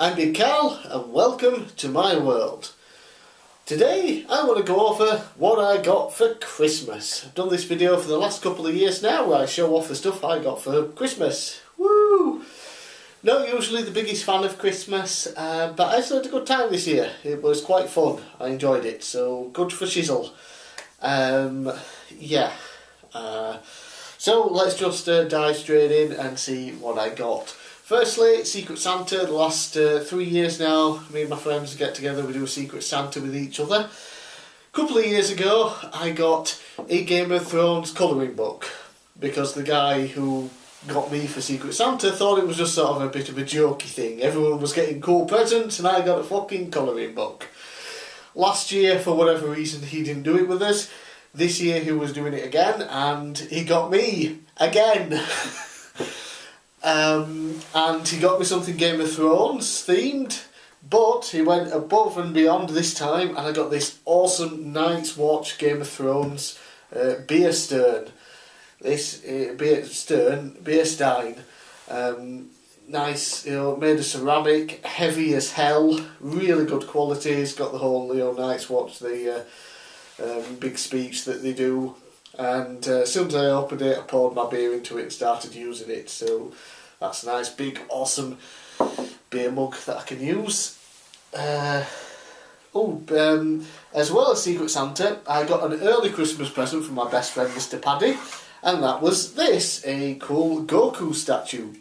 I'm bigcal and welcome to my world. Today I want to go over what I got for Christmas. I've done this video for the last couple of years now where I show off the stuff I got for Christmas. Woo! Not usually the biggest fan of Christmas, but I still had a good time this year. It was quite fun. I enjoyed it, so good for shizzle. So let's just dive straight in and see what I got. Firstly, Secret Santa. The last 3 years now, me and my friends get together, we do a Secret Santa with each other. A couple of years ago, I got a Game of Thrones colouring book, because the guy who got me for Secret Santa thought it was just sort of a bit of a jokey thing. Everyone was getting cool presents and I got a fucking colouring book. Last year, for whatever reason, he didn't do it with us. This year he was doing it again and he got me again. And he got me something Game of Thrones themed, but he went above and beyond this time and I got this awesome Night's Watch Game of Thrones beer stern. This beer stein, nice, made of ceramic, heavy as hell, really good quality. It's got the whole Night's Watch, the big speech that they do. And as soon as I opened it, I poured my beer into it and started using it. So that's a nice, big, awesome beer mug that I can use. As well as Secret Santa, I got an early Christmas present from my best friend, Mr. Paddy. And that was this, a cool Goku statue.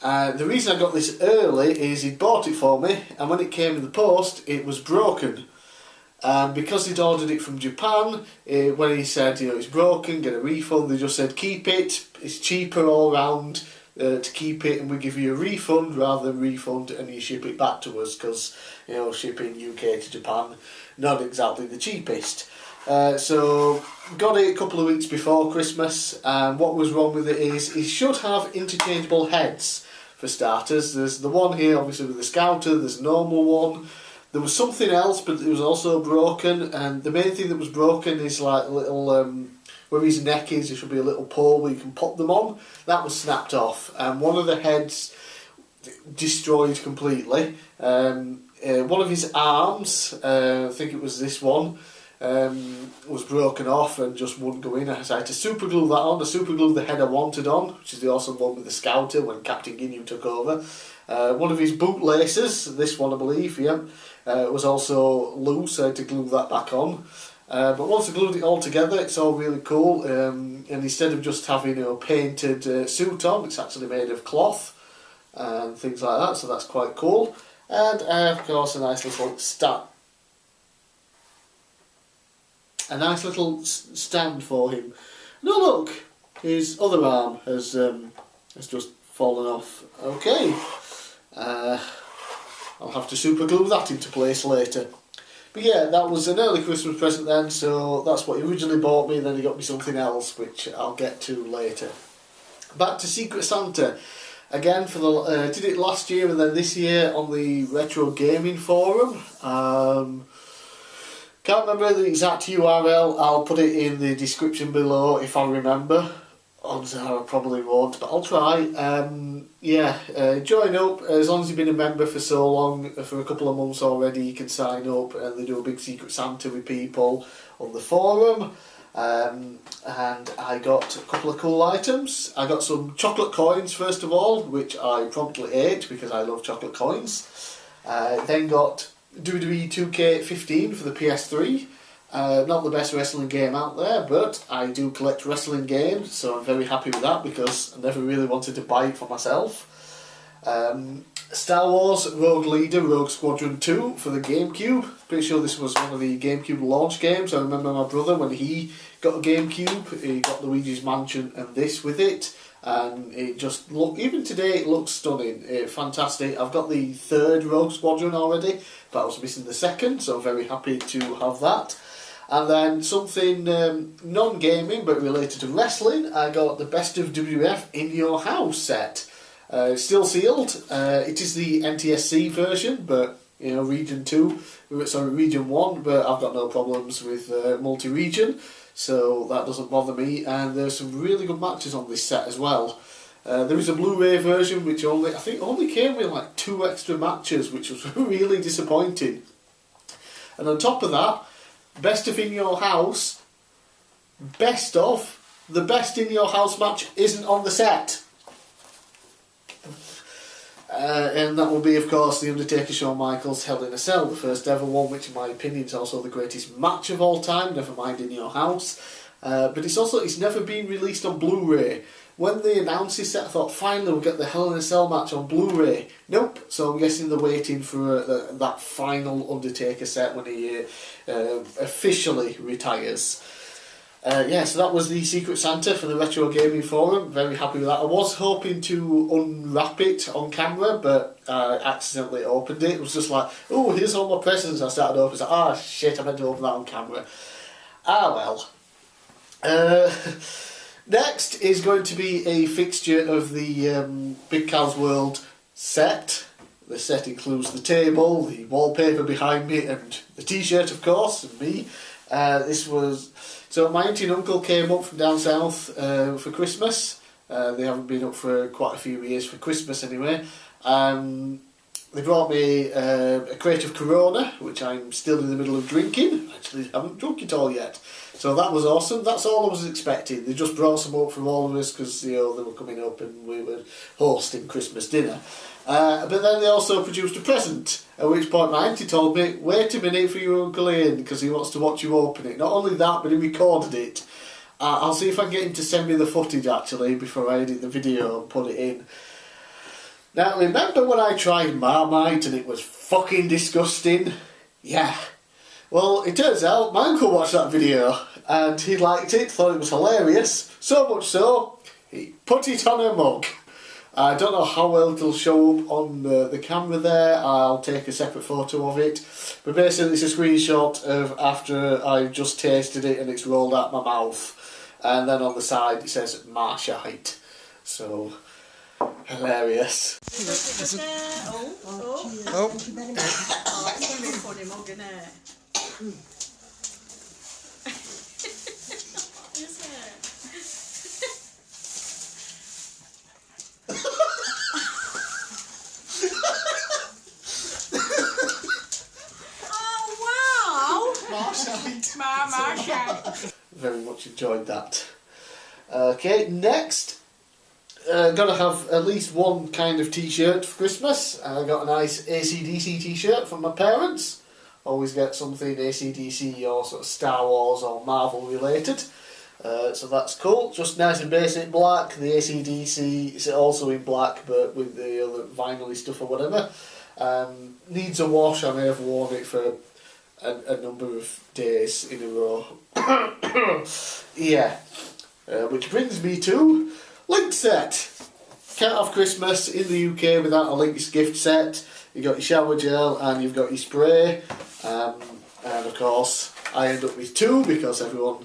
The reason I got this early is he'd bought it for me, and when it came in the post, it was broken. Because he'd ordered it from Japan, when he said, it's broken, get a refund, they just said, keep it, it's cheaper all round to keep it, and we give you a refund rather than refund, and you ship it back to us, because, shipping UK to Japan, not exactly the cheapest. So, got it a couple of weeks before Christmas, and what was wrong with it is, it should have interchangeable heads, for starters. There's the one here, obviously, with the Scouter, there's a normal one. There was something else, but it was also broken, and the main thing that was broken is like a little, where his neck is, there should be a little pole where you can pop them on. That was snapped off, and one of the heads destroyed completely. One of his arms, I think it was this one, was broken off and just wouldn't go in. So I had to super glue that on. I super glued the head I wanted on, which is the awesome one with the Scouter when Captain Ginyu took over. One of his boot laces, this one I believe, was also loose, so I had to glue that back on. But once I glued it all together, it's all really cool. And instead of just having a painted suit on, it's actually made of cloth and things like that, so that's quite cool. And of course a nice little stand for him. No, look, his other arm has just fallen off. Okay. I'll have to super glue that into place later. But yeah, that was an early Christmas present then, so that's what he originally bought me, and then he got me something else, which I'll get to later. Back to Secret Santa. Again, for the did it last year and then this year on the Retro Gaming Forum. Can't remember the exact URL, I'll put it in the description below if I remember. Odds are I probably won't, but I'll try. Join up. As long as you've been a member for so long, for a couple of months already, you can sign up, and they do a big Secret Santa with people on the forum. And I got a couple of cool items. I got some chocolate coins first of all, which I promptly ate because I love chocolate coins. Then got WWE 2K15 for the PS3. Not the best wrestling game out there, but I do collect wrestling games, so I'm very happy with that because I never really wanted to buy it for myself. Star Wars Rogue Leader Rogue Squadron 2 for the GameCube. Pretty sure this was one of the GameCube launch games. I remember my brother, when he got a GameCube, he got Luigi's Mansion and this with it, and it just looked, even today it looks stunning, fantastic. I've got the third Rogue Squadron already, but I was missing the second, so I'm very happy to have that. And then something non-gaming but related to wrestling, I got the Best of WWF in Your House set. Still sealed. It is the NTSC version, but Region 1, but I've got no problems with multi-region, so that doesn't bother me. And there's some really good matches on this set as well. There is a Blu-ray version which I think only came with like 2 extra matches, which was really disappointing. And on top of that, best of In Your House, the best In Your House match isn't on the set. And that will be, of course, The Undertaker Shawn Michaels Hell in a Cell, the first ever one, which in my opinion is also the greatest match of all time, never mind In Your House. But it's never been released on Blu-ray. When they announced this set, I thought, finally we'll get the Hell in a Cell match on Blu-ray. Nope, so I'm guessing they're waiting for that final Undertaker set when he officially retires. So that was the Secret Santa for the Retro Gaming Forum. Very happy with that. I was hoping to unwrap it on camera, but I accidentally opened it. It was just like, oh, here's all my presents. I started opening. I was like, shit, I meant to open that on camera. Well. Next is going to be a fixture of the Big Cal's World set. The set includes the table, the wallpaper behind me, and the t-shirt, of course, and me. So my auntie and uncle came up from down south for Christmas. They haven't been up for quite a few years, for Christmas anyway. They brought me a crate of Corona, which I'm still in the middle of drinking. Actually, I haven't drunk it all yet. So that was awesome. That's all I was expecting. They just brought some up from all of us because they were coming up and we were hosting Christmas dinner. But then they also produced a present, at which point my auntie told me, wait a minute for your Uncle Ian because he wants to watch you open it. Not only that, but he recorded it. I'll see if I can get him to send me the footage actually before I edit the video and put it in. Now, remember when I tried Marmite and it was fucking disgusting? Yeah. Well, it turns out my uncle watched that video and he liked it, thought it was hilarious. So much so, he put it on a mug. I don't know how well it'll show up on the camera there. I'll take a separate photo of it. But basically it's a screenshot of after I've just tasted it and it's rolled out my mouth. And then on the side it says Marmite. So, hilarious. Oh, it's going to be a funny mug, isn't it? Is it? Oh wow! Marmite. Very much enjoyed that. Okay, next. Gotta have at least one kind of t-shirt for Christmas. I got a nice AC/DC t-shirt from my parents. Always get something AC/DC or sort of Star Wars or Marvel related. So that's cool. Just nice and basic black. The AC/DC is also in black but with the other vinyl-y stuff or whatever. Needs a wash. I may have worn it for a number of days in a row. Yeah. Which brings me to Link set. Can't have Christmas in the UK without a Link's gift set. You've got your shower gel and you've got your spray. And of course I end up with 2 because everyone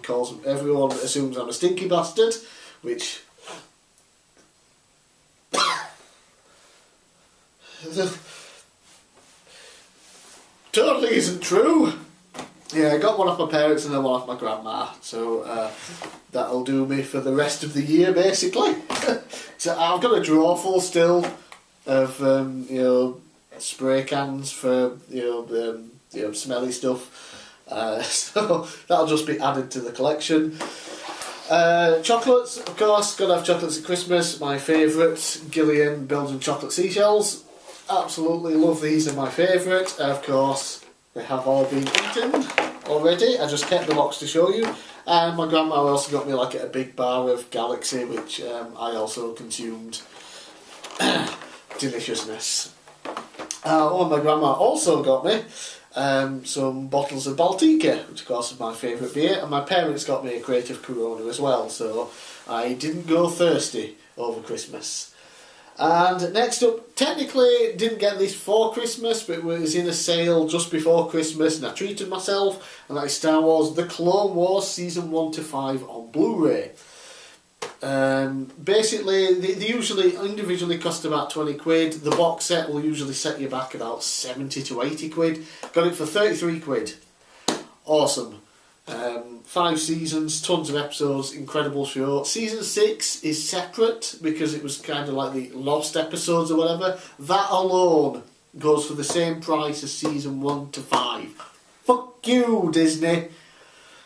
assumes I'm a stinky bastard, which totally isn't true. Yeah, I got one off my parents and then one off my grandma, so that'll do me for the rest of the year basically. So I've got a drawer full still of spray cans for smelly stuff. So that'll just be added to the collection. Chocolates, of course, gotta have chocolates at Christmas. My favourite, Gillian Belgian chocolate seashells. Absolutely love these, are my favourite. Of course, they have all been eaten already. I just kept the box to show you. And my grandma also got me like a big bar of Galaxy, which I also consumed. Deliciousness. My grandma also got me some bottles of Baltica, which of course is my favourite beer, and my parents got me a crate of Corona as well, so I didn't go thirsty over Christmas. And next up, technically didn't get this for Christmas, but it was in a sale just before Christmas and I treated myself, and that is Star Wars The Clone Wars Season 1 to 5 on Blu-ray. Basically, they usually individually cost about 20 quid. The box set will usually set you back about 70 to 80 quid. Got it for 33 quid. Awesome. 5 seasons, tons of episodes, incredible show. Season 6 is separate because it was kind of like the lost episodes or whatever. That alone goes for the same price as season 1 to 5. Fuck you, Disney.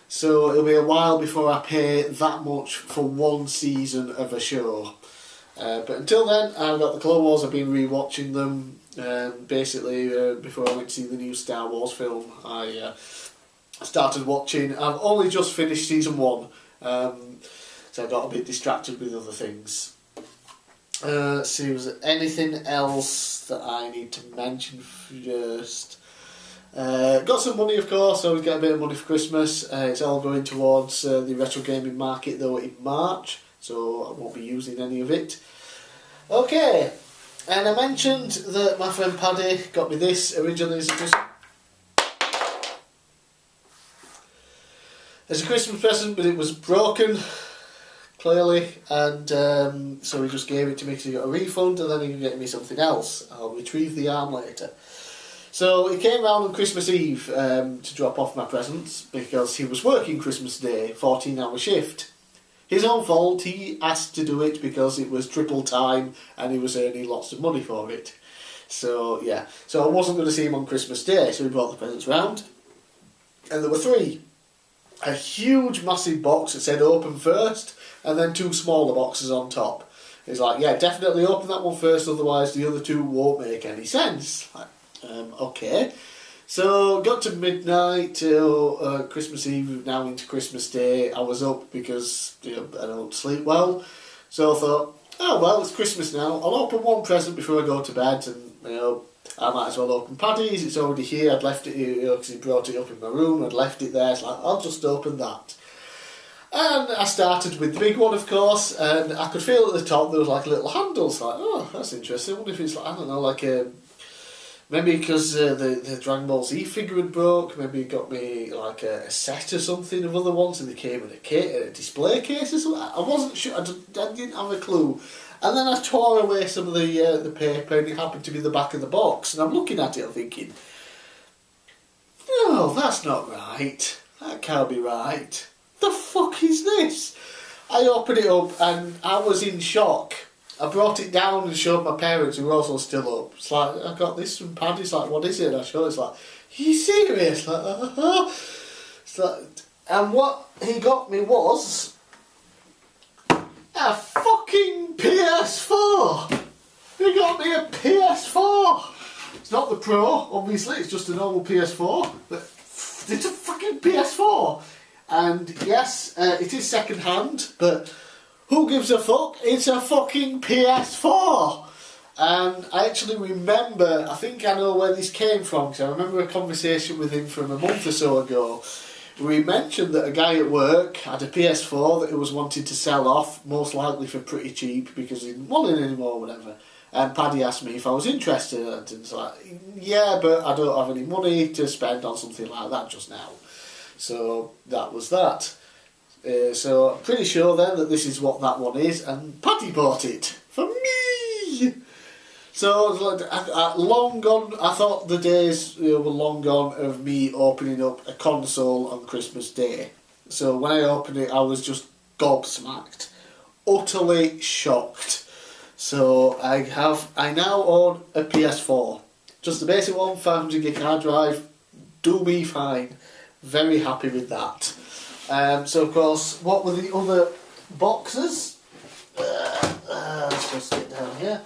So it'll be a while before I pay that much for one season of a show. But until then, I've got the Clone Wars. I've been rewatching them. Basically, before I went to see the new Star Wars film, I started watching. I've only just finished season 1, so I got a bit distracted with other things. See, was there anything else that I need to mention first? Got some money, of course. I always get a bit of money for Christmas. It's all going towards the retro gaming market, though, in March, so I won't be using any of it. Okay, and I mentioned that my friend Paddy got me this originally as a Christmas present, but it was broken, clearly, and so he just gave it to me because he got a refund, and then he can get me something else. I'll retrieve the arm later. So he came round on Christmas Eve to drop off my presents because he was working Christmas Day, 14-hour shift. His own fault, he asked to do it because it was triple time and he was earning lots of money for it. So yeah, so I wasn't going to see him on Christmas Day, so he brought the presents round, and there were 3. A huge massive box that said open first, and then 2 smaller boxes on top. He's like, yeah, definitely open that one first, otherwise the other 2 won't make any sense. Like, okay. So got to midnight till Christmas Eve, now into Christmas Day. I was up because I don't sleep well, so I thought, oh well, it's Christmas now, I'll open one present before I go to bed, and I might as well open Paddy's. It's already here. I'd left it here because he brought it up in my room. I'd left it there. It's like, I'll just open that. And I started with the big one, of course, and I could feel at the top there was like little handles. Like, oh, that's interesting. I wonder if it's like, I don't know, like a... Maybe because the Dragon Ball Z figure had broke, maybe it got me like a set or something of other ones, and they came in a display case or something. I wasn't sure, I didn't have a clue. And then I tore away some of the paper, and it happened to be the back of the box, and I'm looking at it, I'm thinking, no, that's not right. That can't be right. The fuck is this? I opened it up, and I was in shock. I brought it down and showed my parents, who were also still up. It's like, I got this from Paddy. It's like, what is it? And I showed it. It's like, are you serious? Like, It's like, and what he got me was a fucking PS4. He got me a PS4. It's not the Pro, obviously. It's just a normal PS4. But it's a fucking PS4. And yes, it is second hand, but... who gives a fuck? It's a fucking PS4! And I actually remember, I think I know where this came from, because I remember a conversation with him from a month or so ago. We mentioned that a guy at work had a PS4 that he was wanting to sell off, most likely for pretty cheap, because he didn't want it anymore or whatever. And Paddy asked me if I was interested, and it's like, yeah, but I don't have any money to spend on something like that just now. So that was that. So I'm pretty sure then that this is what that one is, and Paddy bought it for me. So long gone. I thought the days were long gone of me opening up a console on Christmas Day. So when I opened it, I was just gobsmacked, utterly shocked. So I now own a PS4, just the basic one, 500 gig hard drive, do me fine. Very happy with that. So of course, what were the other boxes? Let's just get down here.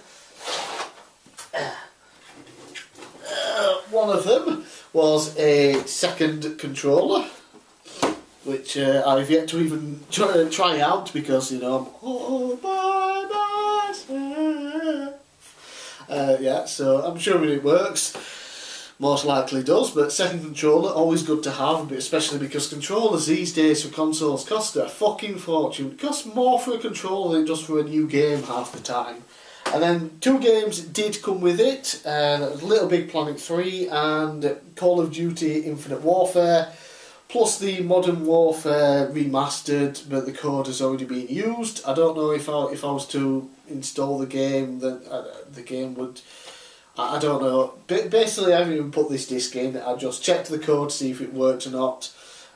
One of them was a second controller, which I've yet to even try out because, I'm all by myself. Yeah, so I'm sure it works. Most likely does, but second controller, always good to have, but especially because controllers these days for consoles cost a fucking fortune. It costs more for a controller than just for a new game half the time. And then 2 games did come with it, LittleBigPlanet 3 and Call of Duty Infinite Warfare, plus the Modern Warfare remastered, but the code has already been used. I don't know if I was to install the game, then the game would... I don't know. Basically, I haven't even put this disc in. I just checked the code to see if it worked or not.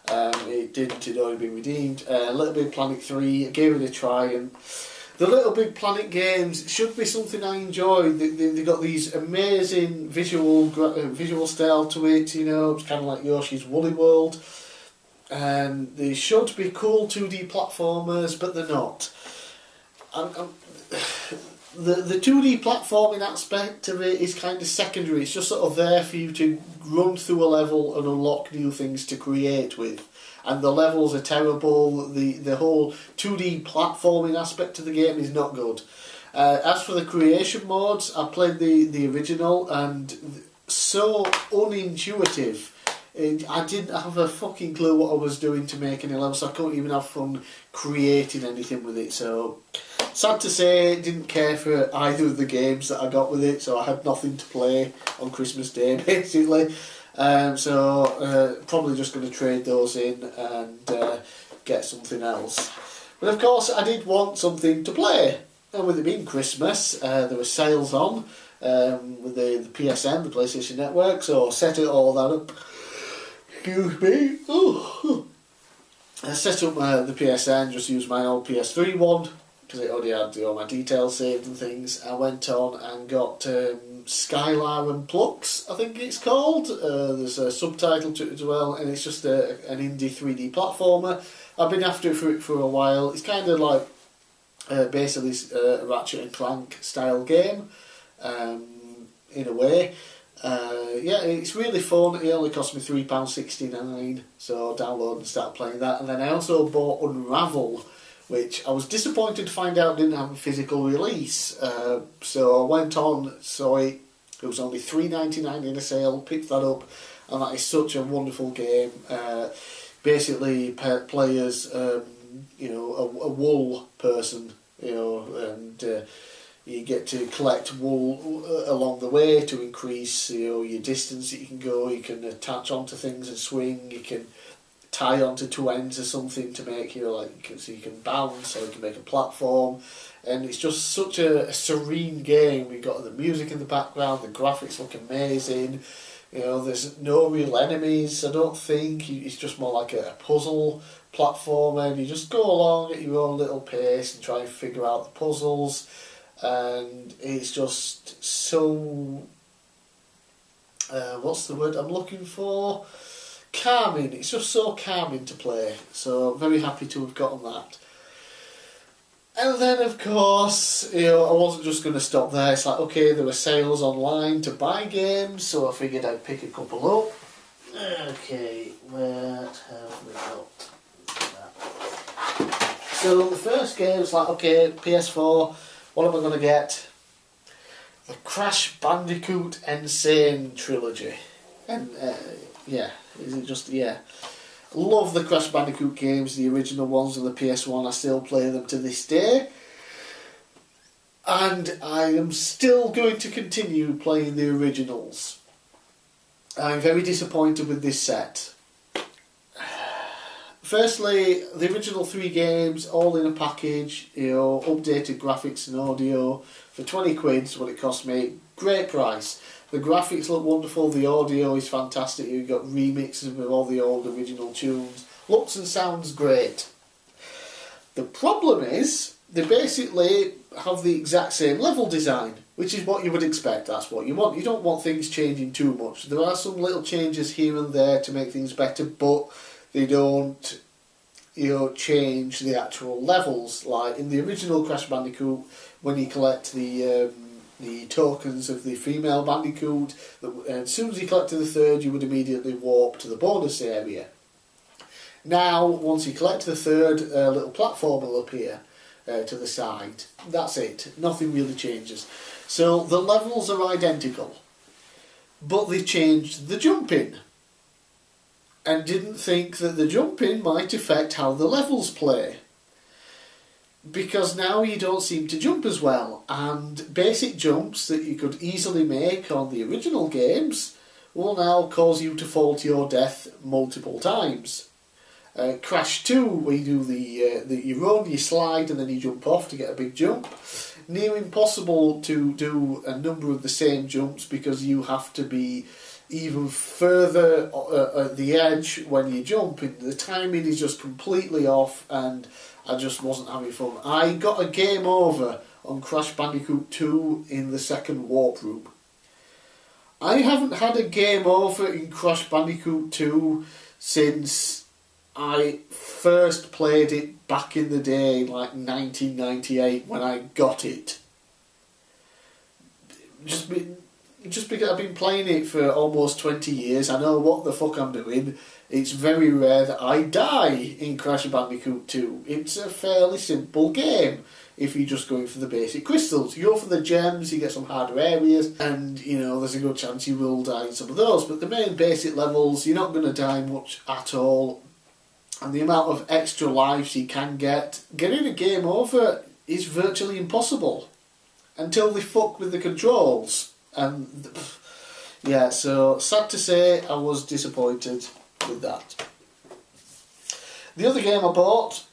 It didn't, it'd already been redeemed. LittleBigPlanet 3, I gave it a try, and the LittleBigPlanet games should be something I enjoy. They've got these amazing visual style to it, you know, it's kind of like Yoshi's Woolly World. And they should be cool 2D platformers, but they're not. The 2D platforming aspect of it is kind of secondary. It's just sort of there for you to run through a level and unlock new things to create with. And the levels are terrible. The whole 2D platforming aspect of the game is not good. As for the creation modes, I played the original, and so unintuitive. I didn't have a fucking clue what I was doing to make any levels, so I couldn't even have fun creating anything with it. So, sad to say, didn't care for either of the games that I got with it, so I had nothing to play on Christmas Day, basically. Probably just going to trade those in and get something else. But of course, I did want something to play. And with it being Christmas, there were sales on with the PSN, the PlayStation Network, so I set it all that up. Excuse me. Ooh. I set up the PSN, just used my old PS3 one, because it already had all my details saved and things. I went on and got Skylar and Plux, I think it's called. There's a subtitle to it as well, and it's just an indie 3D platformer. I've been after it for a while. It's kind of like basically a Ratchet and Clank style game, in a way. Yeah, it's really fun. It only cost me £3.69, so download and start playing that. And then I also bought Unravel, which I was disappointed to find out didn't have a physical release. So I went on, saw it. It was only £3.99 in a sale. Picked that up, and that is such a wonderful game. Basically, players, you know, a wool person, you know, and you get to collect wool along the way to increase, you know, your distance that you can go. You can attach onto things and swing. You can tie onto two ends or something to make, you know, like, so you can bounce, or you can make a platform. And it's just such a serene game. We've got the music in the background, the graphics look amazing. You know, there's no real enemies, I don't think. It's just more like a puzzle platformer, and you just go along at your own little pace and try and figure out the puzzles. And it's just so, what's the word I'm looking for? Calming. It's just so calming to play. So very happy to have gotten that. And then, of course, you know, I wasn't just going to stop there. It's like, okay, there were sales online to buy games, so I figured I'd pick a couple up. Okay, where have we got that? So the first game was like, okay, PS4, what am I going to get? The Crash Bandicoot Insane Trilogy. And, yeah, is it just, yeah. Love the Crash Bandicoot games, the original ones on the PS1. I still play them to this day. And I am still going to continue playing the originals. I'm very disappointed with this set. Firstly, the original 3 games, all in a package, you know, updated graphics and audio. For 20 quid is what it cost me. Great price. The graphics look wonderful, the audio is fantastic, you've got remixes with all the old original tunes. Looks and sounds great. The problem is, they basically have the exact same level design, which is what you would expect, that's what you want. You don't want things changing too much. There are some little changes here and there to make things better, but they don't, you know, change the actual levels. Like in the original Crash Bandicoot, when you collect the tokens of the female Bandicoot, as soon as you collected the third, you would immediately warp to the bonus area. Now, once you collect the third, a little platform will appear to the side. That's it. Nothing really changes. So the levels are identical, but they changed the jumping, and didn't think that the jumping might affect how the levels play. Because now you don't seem to jump as well, and basic jumps that you could easily make on the original games will now cause you to fall to your death multiple times. Crash 2, where you do you run, you slide, and then you jump off to get a big jump. Near impossible to do a number of the same jumps because you have to be even further at the edge when you jump. The timing is just completely off, and I just wasn't having fun. I got a game over on Crash Bandicoot 2 in the second warp room. I haven't had a game over in Crash Bandicoot 2 since I first played it back in the day, like 1998, when I got it. Just because I've been playing it for almost 20 years, I know what the fuck I'm doing. It's very rare that I die in Crash Bandicoot 2. It's a fairly simple game if you're just going for the basic crystals. You go for the gems, you get some harder areas, and there's a good chance you will die in some of those. But the main basic levels, you're not going to die much at all. And the amount of extra lives you can getting a game over is virtually impossible. Until they fuck with the controls. And yeah, so sad to say I was disappointed with that. The other game I bought,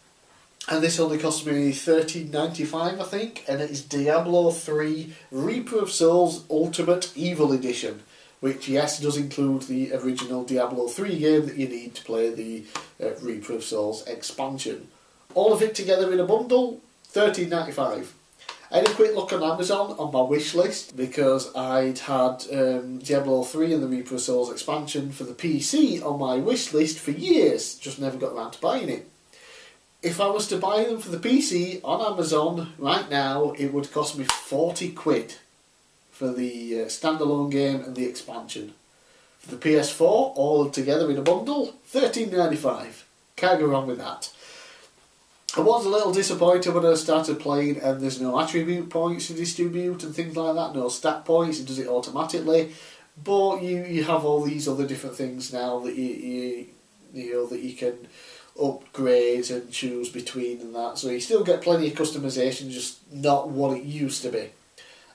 and this only cost me $13.95 I think, and it is Diablo III Reaper of Souls Ultimate Evil Edition, which yes does include the original Diablo 3 game that you need to play the Reaper of Souls expansion. All of it together in a bundle, $13.95. I had a quick look on Amazon on my wish list because I'd had Diablo 3 and the Reaper of Souls expansion for the PC on my wish list for years, just never got around to buying it. If I was to buy them for the PC on Amazon right now, it would cost me 40 quid for the standalone game and the expansion. For the PS4, all together in a bundle, $13.95. Can't go wrong with that. I was a little disappointed when I started playing and there's no attribute points to distribute and things like that, no stat points, it does it automatically. But you have all these other different things now that you can upgrade and choose between and that. So you still get plenty of customization, just not what it used to be.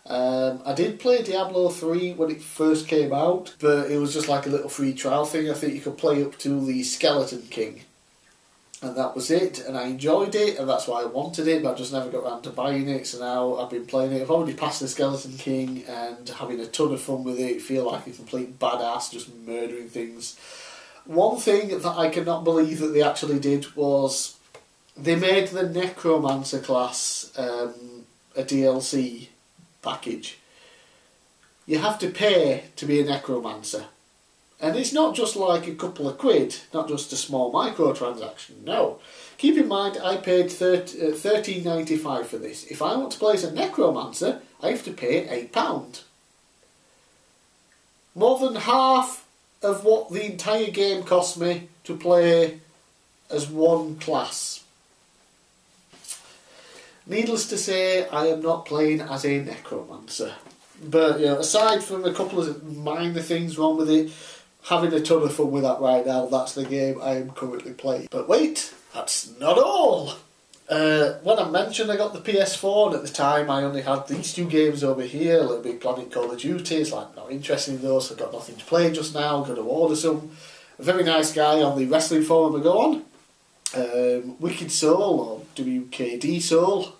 I did play Diablo 3 when it first came out, but it was just like a little free trial thing. I think you could play up to the Skeleton King. And that was it, and I enjoyed it, and that's why I wanted it, but I just never got around to buying it, so now I've been playing it. I've already passed the Skeleton King and having a ton of fun with it, feel like a complete badass, just murdering things. One thing that I cannot believe that they actually did was they made the Necromancer class a DLC package. You have to pay to be a Necromancer. And it's not just like a couple of quid, not just a small microtransaction, no. Keep in mind, I paid $13.95 for this. If I want to play as a Necromancer, I have to pay £8. More than half of what the entire game cost me to play as one class. Needless to say, I am not playing as a Necromancer. But aside from a couple of minor things wrong with it, having a ton of fun with that right now. That's the game I am currently playing. But wait, that's not all. When I mentioned I got the PS4, and at the time I only had these two games over here, LittleBigPlanet, Call of Duty. It's like, not interested in those, I've got nothing to play just now, got to order some. A very nice guy on the wrestling forum I go on, Wicked Soul, or WKD Soul,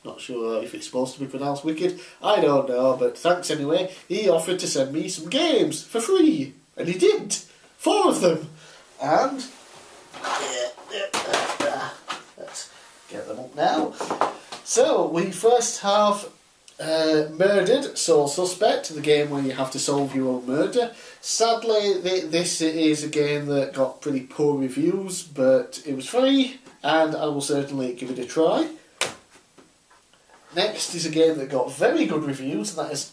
not sure if it's supposed to be pronounced Wicked, I don't know, but thanks anyway. He offered to send me some games for free. And he did! 4 of them! And let's get them up now. So, we first have Murdered Soul Suspect, the game where you have to solve your own murder. Sadly, this is a game that got pretty poor reviews, but it was free, and I will certainly give it a try. Next is a game that got very good reviews, and that is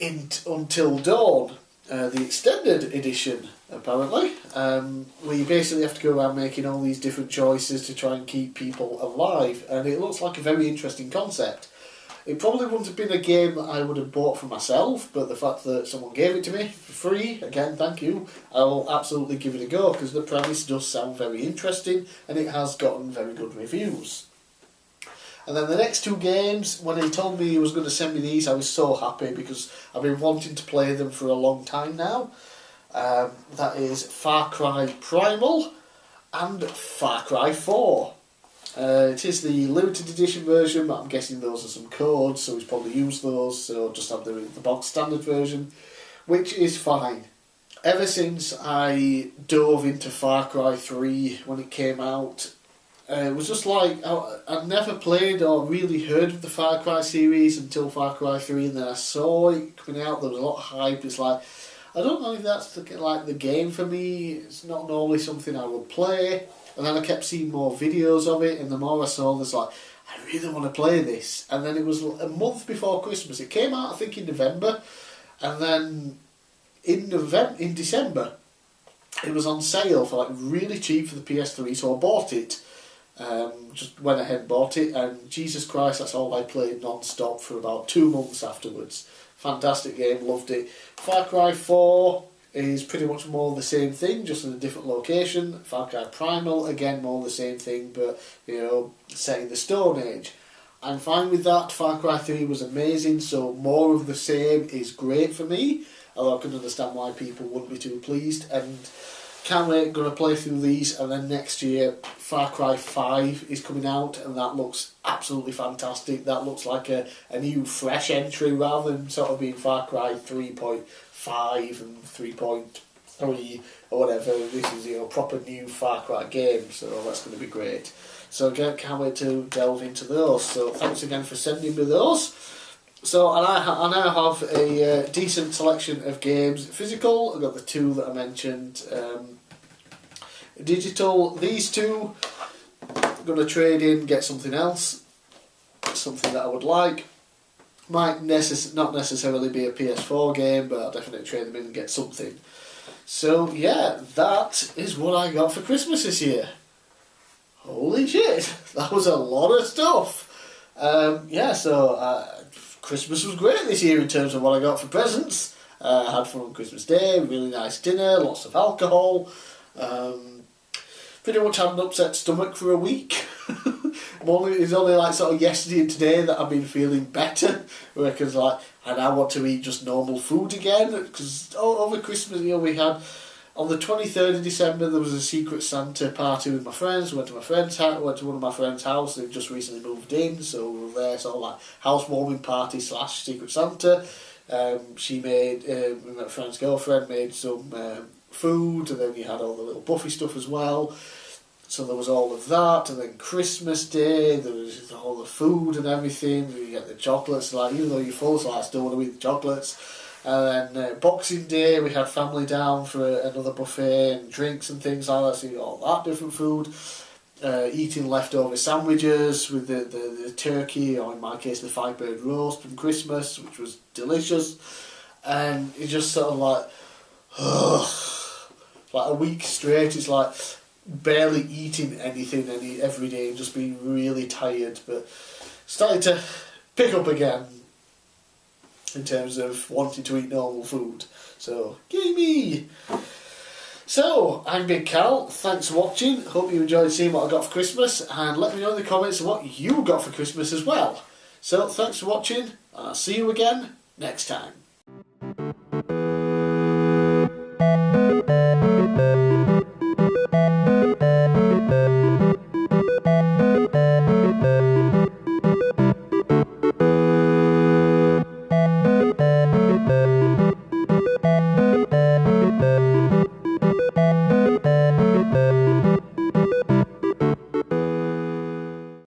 Until Dawn. The extended edition, apparently, where you basically have to go around making all these different choices to try and keep people alive, and it looks like a very interesting concept. It probably wouldn't have been a game that I would have bought for myself, but the fact that someone gave it to me for free, again, thank you, I will absolutely give it a go, because the premise does sound very interesting, and it has gotten very good reviews. And then the next 2 games, when he told me he was going to send me these, I was so happy because I've been wanting to play them for a long time now. That is Far Cry Primal and Far Cry 4. It is the limited edition version, but I'm guessing those are some codes, so he's probably used those, so just have the box standard version, which is fine. ever since I dove into Far Cry 3 when it came out, it was just like, I'd never played or really heard of the Far Cry series until Far Cry 3, and then I saw it coming out, there was a lot of hype. It's like, I don't know if that's the game for me, it's not normally something I would play. And then I kept seeing more videos of it, and the more I saw, there's like, I really want to play this. And then it was a month before Christmas. It came out, I think, in November, and then in December, it was on sale for like really cheap for the PS3, so I bought it. Just went ahead and bought it, and Jesus Christ, that's all I played non-stop for about 2 months afterwards. Fantastic game, loved it. Far Cry 4 is pretty much more the same thing, just in a different location. Far Cry Primal, again, more the same thing, but, you know, set in the Stone Age. I'm fine with that. Far Cry 3 was amazing, so more of the same is great for me, although I can understand why people wouldn't be too pleased, and can't wait, going to play through these, and then next year Far Cry 5 is coming out, and that looks absolutely fantastic. That looks like a new fresh entry rather than sort of being Far Cry 3.5 and 3.3 or whatever. This is, you know, proper new Far Cry game, so that's going to be great. So again, can't wait to delve into those. So thanks again for sending me those. So I now have a decent selection of games. Physical, I've got the 2 that I mentioned. Digital, these 2, I'm going to trade in, get something else, something that I would like. Might not necessarily be a PS4 game, but I'll definitely trade them in and get something. So yeah, that is what I got for Christmas this year. Holy shit, that was a lot of stuff. Christmas was great this year in terms of what I got for presents. I had fun on Christmas Day, really nice dinner, lots of alcohol. Pretty much had an upset stomach for a week. It's only like sort of yesterday and today that I've been feeling better, because like I now want to eat just normal food again. Because over Christmas, you know, we had on the 23rd of December there was a Secret Santa party with my friends. We went to my friend's house. Went to one of my friend's house. They've just recently moved in, so we were there, sort of like housewarming party / Secret Santa. She made my friend's girlfriend made some food, and then you had all the little Buffy stuff as well. So there was all of that, and then Christmas Day there was all the food and everything. You get the chocolates, like even though you're full, so I still want to eat the chocolates. And then Boxing Day we had family down for another buffet and drinks and things like that. So you got all that different food. Eating leftover sandwiches with the turkey, or in my case the 5-bird roast from Christmas, which was delicious. And it's just sort of like, like a week straight. It's like barely eating anything every day and just being really tired, but starting to pick up again in terms of wanting to eat normal food. So, gimme! So, I'm Big Cal, thanks for watching, hope you enjoyed seeing what I got for Christmas, and let me know in the comments what you got for Christmas as well. So, thanks for watching, and I'll see you again next time.